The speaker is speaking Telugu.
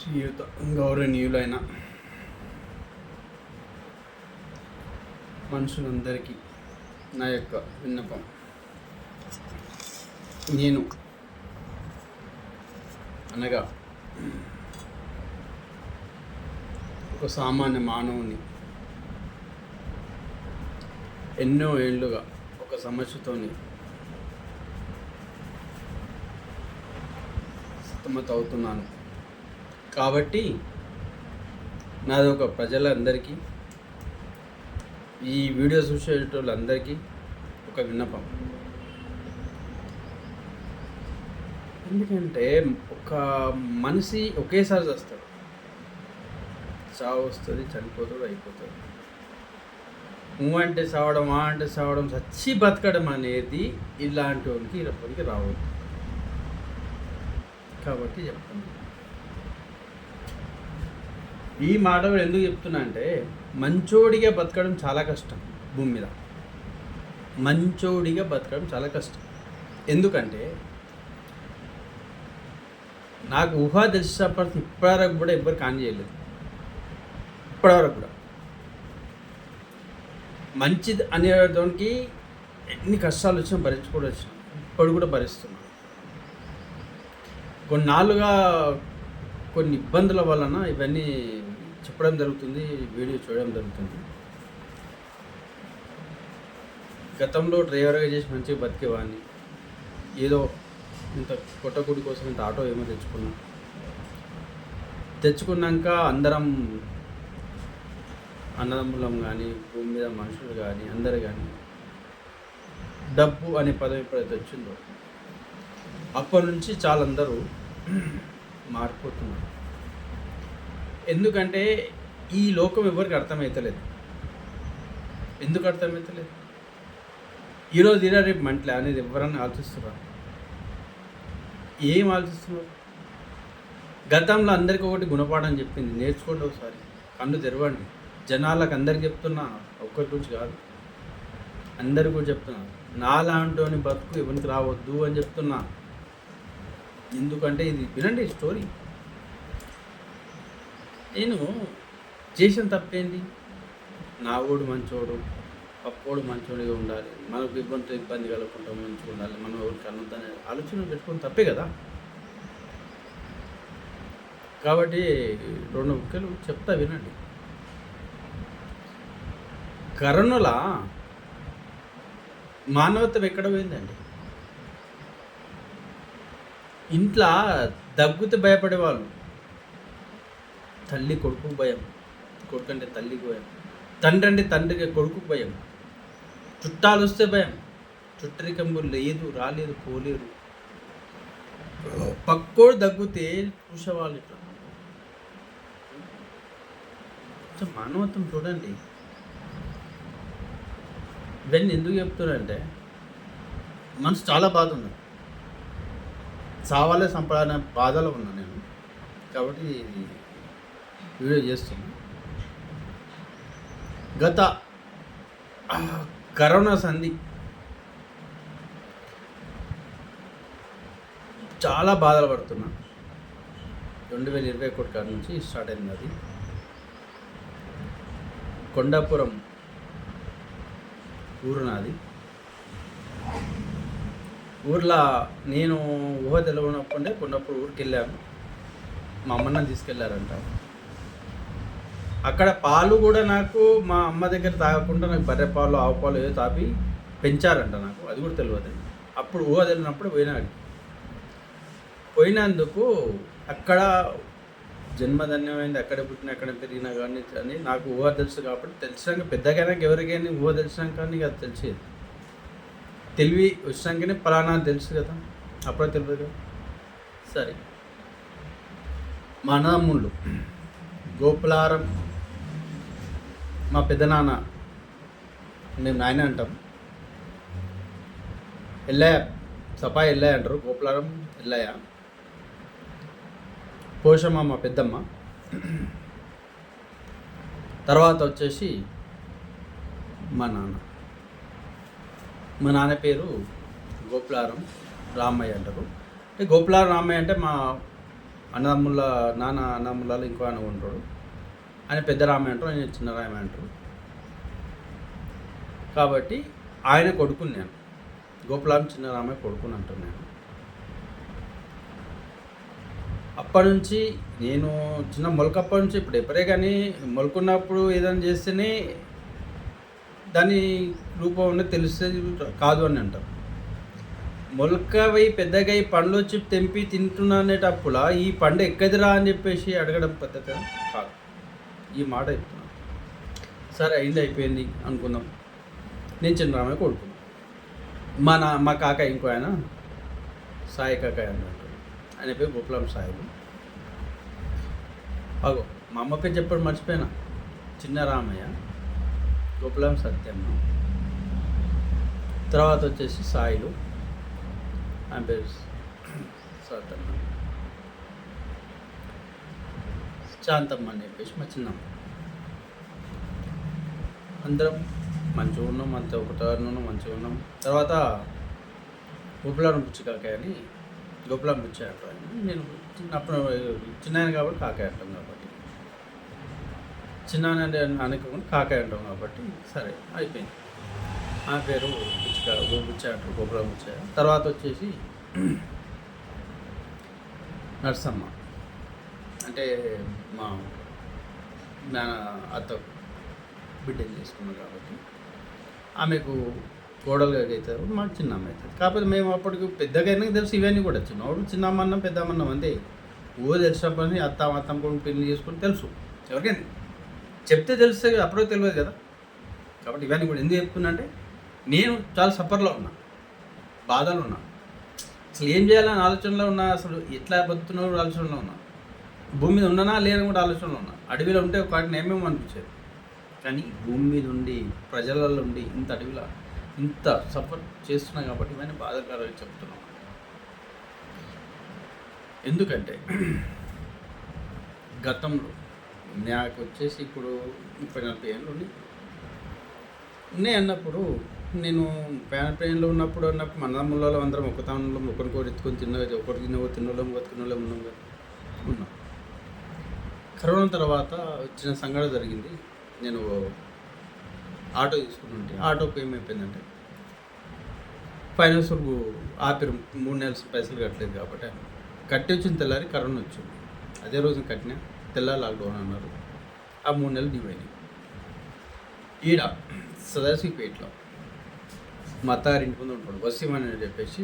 శ్రీయుత గౌరవనీయులైన మనుషులందరికీ నా యొక్క విన్నపం. నేను అనగా ఒక సామాన్య మానవుని ఎన్నో ఏళ్ళుగా ఒక సమస్యతోని సతమతవుతున్నాను. కాబట్టి నాది ఒక ప్రజలందరికీ, ఈ వీడియో చూసేటోళ్ళందరికీ ఒక విన్నపం. ఎందుకంటే ఒక మనిషి ఒకేసారి చస్తాడు, చావు వస్తుంది, చనిపోతాడు, అయిపోతాడు. నువ్వు అంటే చావడం, ఆ అంటే చావడం, చచ్చి బతకడం అనేది ఇలాంటి వానికి ఇప్పటికి రావద్దు. కాబట్టి చెప్తాను. ఈ మాట ఎందుకు చెప్తున్నా అంటే, మంచోడిగా బతకడం చాలా కష్టం భూమి మీద. మంచోడిగా బతకడం చాలా కష్టం. ఎందుకంటే నాకు ఊహ తెలిసినప్పటి ఇప్పటివరకు కూడా ఎవ్వరు కాని చేయలేదు. ఇప్పటివరకు కూడా మంచిది అనేదానికి ఎన్ని కష్టాలు వచ్చినా భరించుకోవడం వచ్చినా ఇప్పుడు కూడా భరిస్తున్నాను. కొన్నాళ్ళుగా కొన్ని ఇబ్బందుల వలన ఇవన్నీ చెప్పడం జరుగుతుంది, వీడియో చూడడం జరుగుతుంది. గతంలో డ్రైవర్గా చేసి మంచిగా బతికేవాడిని. ఏదో ఇంత కొట్టగుడి కోసం ఇంత ఆటో ఏమో తెచ్చుకున్నాక అందరం అన్నదమ్ములం కానీ, భూమి మీద మనుషులు కానీ, అందరు కానీ డబ్బు అనే పదం ఎప్పుడైతే వచ్చిందో అప్పటి నుంచి చాలా అందరూ మారిపోతున్నారు. ఎందుకంటే ఈ లోకం ఎవరికి అర్థమవుతలేదు. ఎందుకు అర్థమవుతలేదు? ఈరోజు ఇలా రేపు మంటలే అనేది ఎవరన్నా ఆలోచిస్తున్నారు? ఏం ఆలోచిస్తున్నారు? గతంలో అందరికీ ఒకటి గుణపాఠం చెప్పింది, నేర్చుకోండి, ఒకసారి కళ్ళు తెరవండి. జనాలకు అందరికి చెప్తున్నా, ఒక్కరి గురించి కాదు, అందరికి కూడా చెప్తున్నా. నాలాంటి బతుకు ఎవరికి రావద్దు అని చెప్తున్నా. ఎందుకంటే ఇది వినండి స్టోరీ. నేను చేసిన తప్పేంటి? నా ఓడు మంచోడు, పక్కోడు మంచోడిగా ఉండాలి, మనకు ఇబ్బంది కలగకుండా మంచిగా ఉండాలి, మనం ఎవరికి అన్నదాన్ని ఆలోచన పెట్టుకుని తప్పే కదా. కాబట్టి రెండు ముక్కలు చెప్తా వినండి. కరోనాలా మానవత్వం ఎక్కడ పోయిందండి? ఇంట్లో దగ్గుతే భయపడేవాళ్ళు, తల్లి కొడుకుకు భయం, కొడుకు అంటే తల్లికి భయం, తండ్రి అంటే తండ్రికి కొడుకుకు భయం, చుట్టాలు వస్తే భయం, చుట్టరికంబు లేదు, రాలేదు, పోలేరు. పక్కోడు దగ్గుతే చూసేవాళ్ళు ఇట్లా. మానవత్వం చూడండి. ఇవన్నీ ఎందుకు చెప్తున్నారంటే, మనసు చాలా బాధ ఉంది, చావాలే సంపాదన బాధలో ఉన్నా నేను. కాబట్టి వీడియో చేస్తున్నా. గత కరోనా సంధి చాలా బాధలు పడుతున్నా. 2021 కాడ నుంచి స్టార్ట్ అయింది. అది కొండాపురం ఊరు నాది. ఊర్లో నేను ఊహ తెలియనప్పుడే కొండప్పుడు ఊరికి వెళ్ళాను. మా అమ్మని తీసుకెళ్ళారంట. అక్కడ పాలు కూడా నాకు మా అమ్మ దగ్గర తాగకుండా నాకు బర్రె పాలు, ఆవు పాలు ఏదో తాపి పెంచారంట. నాకు అది కూడా తెలియదు. అప్పుడు ఊహ తెలియనప్పుడు పోయినందుకు అక్కడ జన్మధన్యమైంది. అక్కడే పుట్టిన, అక్కడ పెరిగినా కానీ అని నాకు ఊహ తెలుసు. కాబట్టి తెలిసినాక పెద్దగా ఎవరికైనా ఊహ తెలిసినాక కానీ అది తెలిసేది. తెలివి వచ్చినాకనే పలానా తెలుసు కదా, అప్పుడే తెలియదు కదా. సరే, మా అన్నదమ్ముళ్ళు గోపులారం, మా పెద్దనాన్న, మేము నాయన అంటాం, ఎల్లయ్య, సపాయి ఎల్లయ్య అంటారు, గోపులారం ఎల్లయ్య, పోషమ్మ మా పెద్దమ్మ, తర్వాత వచ్చేసి మా నాన్న. మా నాన్న పేరు గోపులారం రామయ్య అంటారు. గోపులారం రామయ్య అంటే మా అన్నదమ్ముల నాన్న అన్నదమ్ములలో ఇంకో ఆయన ఉంటాడు. ఆయన పెద్ద రామయ్య అంటారు, ఆయన చిన్న రామయ్య అంటారు. కాబట్టి ఆయన కొడుకుని నేను, గోపులాం చిన్న రామయ్య కొడుకుని అంటాను నేను. అప్పటి నుంచి నేను చిన్న మొలకప్పటి నుంచి ఇప్పుడు ఎప్పుడే కానీ మొలకున్నప్పుడు ఏదైనా చేస్తేనే దాని రూపం అనేది తెలుస్తుంది కాదు అని అంటారు. మొలకవై పెద్దగా పండ్లు వచ్చి తెంపి తింటున్నా అనేటప్పుడు ఈ పండు ఎక్కదిరా అని చెప్పేసి అడగడం పద్ధతి కాదు. ఈ మాట చెప్తున్నాను. సరే అయింది అయిపోయింది అనుకుందాం. నేను చిన్నరామయ్య కొడుకు, మా కాకాయ ఇంకో ఆయన సాయి కాకాయ అన్నట్టు, ఆయన పేరు గోపులం సాయిలు. అగో మా అమ్మ పేరు చెప్పడం మర్చిపోయినా, చిన్న రామయ్య, గోపులం సత్యమ్మ, తర్వాత వచ్చేసి సాయిలు, ఆయన పేరు సత్యమ్మ, శాంతమ్మ అని చెప్పేసి మా చిన్నమ్మ. అందరం మంచిగా ఉన్నాం, అంత ఒకటారు మంచిగా ఉన్నాం. తర్వాత గోపులం పుచ్చికాకాయ అని, గోపులం పుచ్చాయ నేను చిన్నప్పుడు చిన్న కాబట్టి కాకాయ అంటాం కాబట్టి, చిన్న అనుకోకుండా కాకాయ అంటాం కాబట్టి సరే అయిపోయింది. ఆ పేరు పుచ్చాయ అంటారు, గోపులం పుచ్చాయ. తర్వాత వచ్చేసి నర్సమ్మ, అంటే మా అత్త బిడ్డలు చేసుకున్నాం కాబట్టి ఆమెకు కోడలుగా అవుతారు, మాకు చిన్నమ్మ అవుతుంది. కాకపోతే మేము అప్పటికి పెద్దగా అయినా తెలుసు ఇవన్నీ కూడా చిన్నవాడు చిన్నమ్మ అన్నం పెద్దమ్మ అన్నం అంతే. తెలిసినప్పటిని అత్తం కూడా పెళ్లి చేసుకుని తెలుసు, ఎవరికైనా చెప్తే తెలుస్తుంది, అప్పుడే తెలియదు కదా. కాబట్టి ఇవన్నీ కూడా ఎందుకు చెప్తున్నా అంటే నేను చాలా సఫర్లో ఉన్నా, బాధలు ఉన్నా, అసలు ఏం చేయాలని ఆలోచనలో ఉన్నా, అసలు ఎట్లా బతుకుతున్నా ఆలోచనలో ఉన్నా, భూమి మీద ఉన్నానా లేదని కూడా ఆలోచనలో ఉన్నా. అడవిలో ఉంటే వాటిని ఏమేమో అనిపించేది, కానీ భూమి మీద ఉండి ప్రజలలో ఉండి ఇంత అడవిలో ఇంత సఫర్ చేస్తున్నా కాబట్టి ఇవన్నీ బాధాకరంగా చెప్తున్నాం. ఎందుకంటే గతంలో నాకు వచ్చేసి ఇప్పుడు 30-40 ఏళ్ళు ఉన్నాయి అన్నప్పుడు, నేను 30-40 ఏళ్ళు ఉన్నప్పుడు మా అన్నదమ్ములలో అందరం ఒక తానులో ఒకరికొకరు ఎత్తుకొని ఒకటి తిన్నోళ్ళం ఉన్నాం కదా ఉన్నాం. కరోనా తర్వాత వచ్చిన సంఘటన జరిగింది. నేను ఆటో తీసుకుంటుంటే ఆటోకి ఏమైపోయిందంటే ఫైనాన్స్ ఆపిరు, 3 నెలలు పైసలు కట్టలేదు కాబట్టి కట్టి వచ్చిన తెల్లారి కరోనా వచ్చింది. అదే రోజు కట్టినా తెల్లారి లాక్డౌన్ అన్నారు. ఆ 3 నెలలు డ్యూ అయినాయి. ఈడ సదాశివపేటలో మా అత్తగారి ఇంటి ముందు ఉంటాడు వసీమని చెప్పేసి